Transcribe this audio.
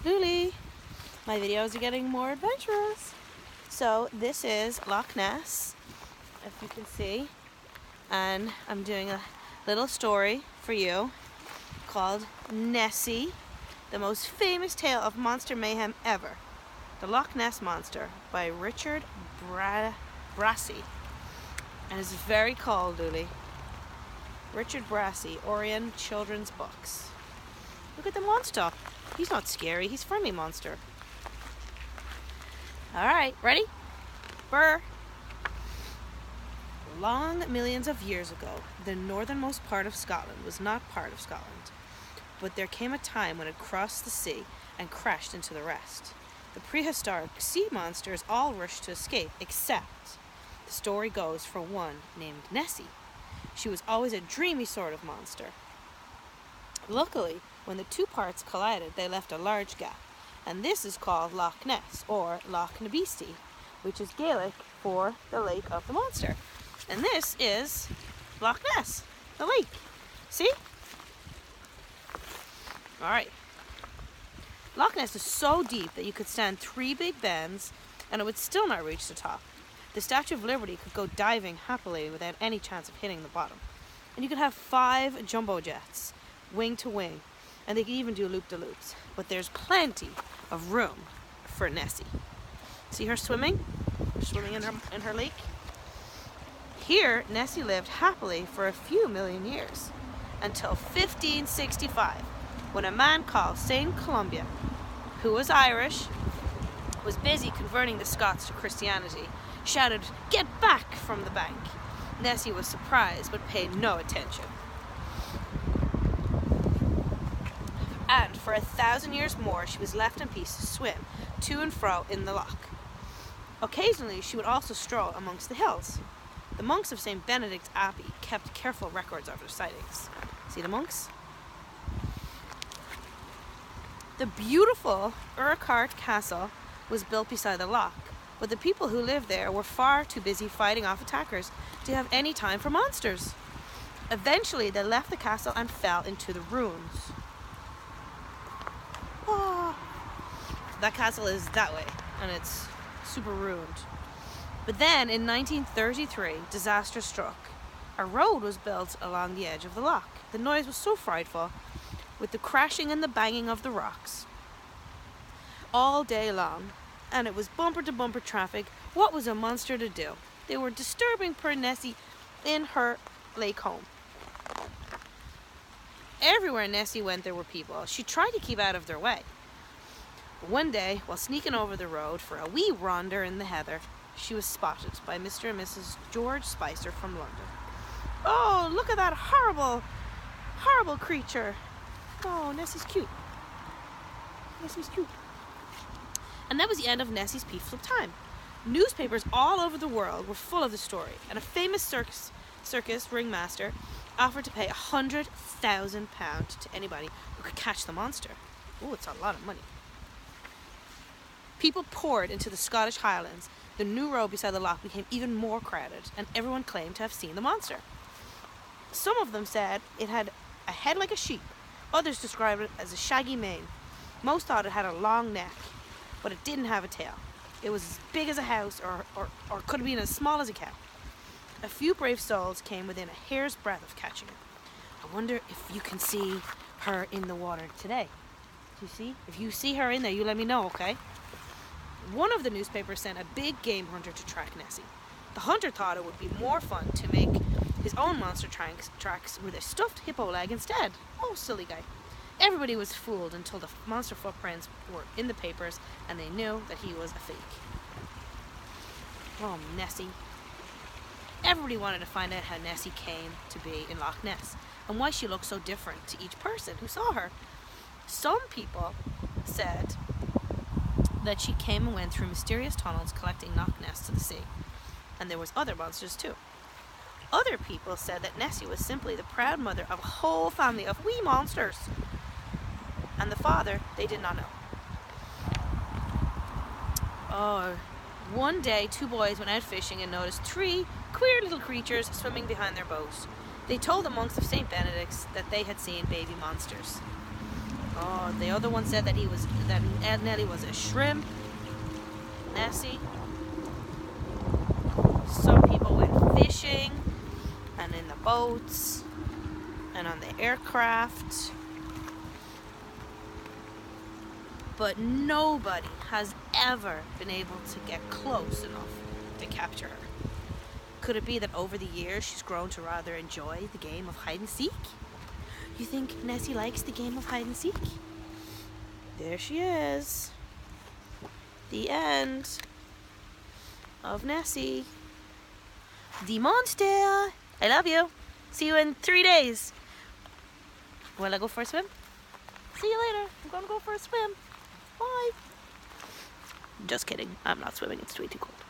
Luli, my videos are getting more adventurous. So this is Loch Ness, if you can see, and I'm doing a little story for you called Nessie, the most famous tale of monster mayhem ever. The Loch Ness Monster by Richard Brassey. And it's very cold, Luli. Richard Brassey, Orion Children's Books. Look at the monster. He's not scary, he's a friendly monster. Alright, ready? Burr. Long millions of years ago, the northernmost part of Scotland was not part of Scotland, but there came a time when it crossed the sea and crashed into the rest. The prehistoric sea monsters all rushed to escape, except, the story goes, for one named Nessie. She was always a dreamy sort of monster. Luckily, when the two parts collided, they left a large gap, and this is called Loch Ness, or Loch Nabisty, which is Gaelic for the lake of the monster. And this is Loch Ness, the lake. See? Alright. Loch Ness is so deep that you could stand 3 big bends and it would still not reach the top. The Statue of Liberty could go diving happily without any chance of hitting the bottom. And you could have 5 jumbo jets, wing to wing, and they could even do loop-de-loops. But there's plenty of room for Nessie. See her swimming? Swimming in her lake? Here, Nessie lived happily for a few million years, until 1565, when a man called St. Columba, who was Irish, was busy converting the Scots to Christianity, shouted, "Get back!" from the bank. Nessie was surprised, but paid no attention. And for 1,000 years more, she was left in peace to swim to and fro in the loch. Occasionally, she would also stroll amongst the hills. The monks of St. Benedict's Abbey kept careful records of her sightings. See the monks? The beautiful Urquhart Castle was built beside the loch, but the people who lived there were far too busy fighting off attackers to have any time for monsters. Eventually, they left the castle and fell into the ruins. Oh. That castle is that way, and it's super ruined. But then, in 1933, disaster struck. A road was built along the edge of the loch. The noise was so frightful, with the crashing and the banging of the rocks all day long, and it was bumper-to-bumper traffic. What was a monster to do? They were disturbing poor Nessie in her lake home. Everywhere Nessie went, there were people. She tried to keep out of their way. One day, while sneaking over the road for a wee wander in the heather, she was spotted by Mr. and Mrs. George Spicer from London. "Oh, look at that horrible, horrible creature. Oh, Nessie's cute. Nessie's cute." And that was the end of Nessie's peaceful time. Newspapers all over the world were full of the story, and a famous circus ringmaster offered to pay £100,000 to anybody who could catch the monster. Oh, it's a lot of money. People poured into the Scottish Highlands. The new road beside the loch became even more crowded, and everyone claimed to have seen the monster. Some of them said it had a head like a sheep. Others described it as a shaggy mane. Most thought it had a long neck, but it didn't have a tail. It was as big as a house, or could have been as small as a cow. A few brave souls came within a hair's breadth of catching it. I wonder if you can see her in the water today. Do you see? If you see her in there, you let me know, okay? One of the newspapers sent a big game hunter to track Nessie. The hunter thought it would be more fun to make his own monster tracks with a stuffed hippo leg instead. Oh, silly guy. Everybody was fooled until the monster footprints were in the papers and they knew that he was a fake. Oh, Nessie. Everybody wanted to find out how Nessie came to be in Loch Ness and why she looked so different to each person who saw her. Some people said that she came and went through mysterious tunnels collecting Loch Ness to the sea. And there was other monsters too. Other people said that Nessie was simply the proud mother of a whole family of wee monsters. And the father, they did not know. Oh, one day 2 boys went out fishing and noticed 3 queer little creatures swimming behind their boat. They told the monks of St. Benedict's that they had seen baby monsters. Oh, The other one said that Nelly was a shrimp. Nessie. Some people went fishing and in the boats and on the aircraft. But nobody has ever been able to get close enough to capture her. Could it be that over the years she's grown to rather enjoy the game of hide and seek? You think Nessie likes the game of hide and seek? There she is. The end of Nessie. The monster. I love you. See you in 3 days. Will I go for a swim? See you later. I'm gonna go for a swim. Bye. Just kidding. I'm not swimming. It's way too cold.